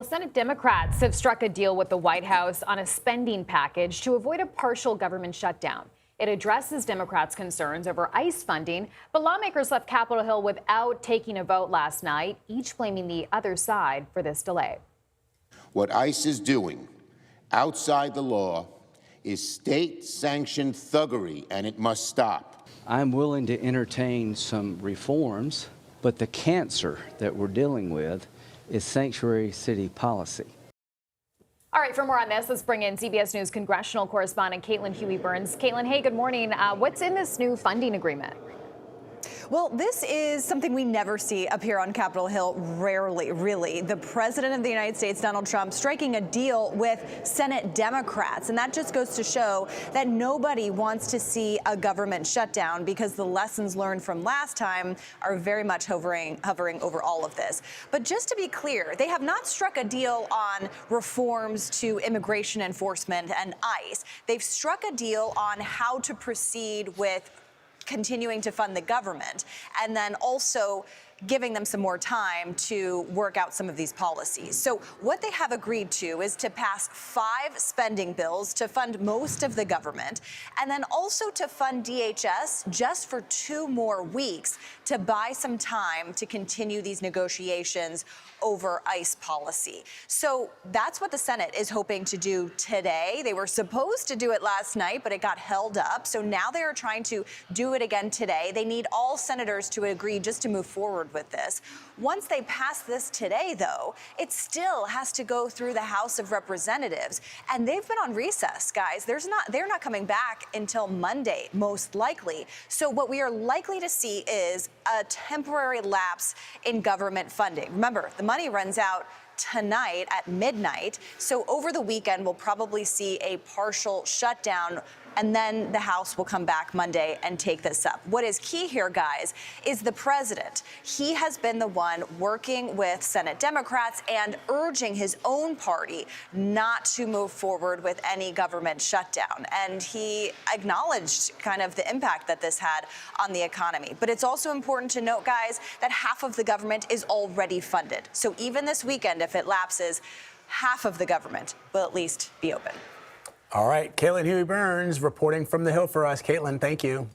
Senate Democrats have struck a deal with the White House on a spending package to avoid a partial government shutdown. It addresses Democrats' concerns over ICE funding, but lawmakers left Capitol Hill without taking a vote last night, each blaming the other side for this delay. What ICE is doing outside the law is state-sanctioned thuggery, and it must stop. I'm willing to entertain some reforms, but the cancer that we're dealing with is sanctuary city policy. All right, for more on this, let's bring in CBS News congressional correspondent Caitlin Huey-Burns. Caitlin, hey, good morning. What's in this new funding agreement? Well, this is something we never see up here on Capitol Hill, rarely, really. The president of the United States, Donald Trump, striking a deal with Senate Democrats. And that just goes to show that nobody wants to see a government shutdown because the lessons learned from last time are very much hovering over all of this. But just to be clear, they have not struck a deal on reforms to immigration enforcement and ICE. They've struck a deal on how to proceed with continuing to fund the government, and then also giving them some more time to work out some of these policies. So what they have agreed to is to pass 5 spending bills to fund most of the government, and then also to fund DHS just for 2 more weeks to buy some time to continue these negotiations over ICE policy. So that's what the Senate is hoping to do today. They were supposed to do it last night, but it got held up. So now they are trying to do it again today. They need all senators to agree just to move forward with this. Once they pass this today, though, it still has to go through the House of Representatives. And they've been on recess, guys. They're not coming back until Monday, most likely. So what we are likely to see is a temporary lapse in government funding. Remember, the money runs out tonight at midnight. So over the weekend, we'll probably see a partial shutdown, and then the House will come back Monday and take this up. What is key here, guys, is the president. He has been the one working with Senate Democrats and urging his own party not to move forward with any government shutdown. And he acknowledged kind of the impact that this had on the economy. But it's also important to note, guys, that half of the government is already funded. So even this weekend, if it lapses, half of the government will at least be open. All right, Caitlin Huey-Burns reporting from the Hill for us. Caitlin, thank you.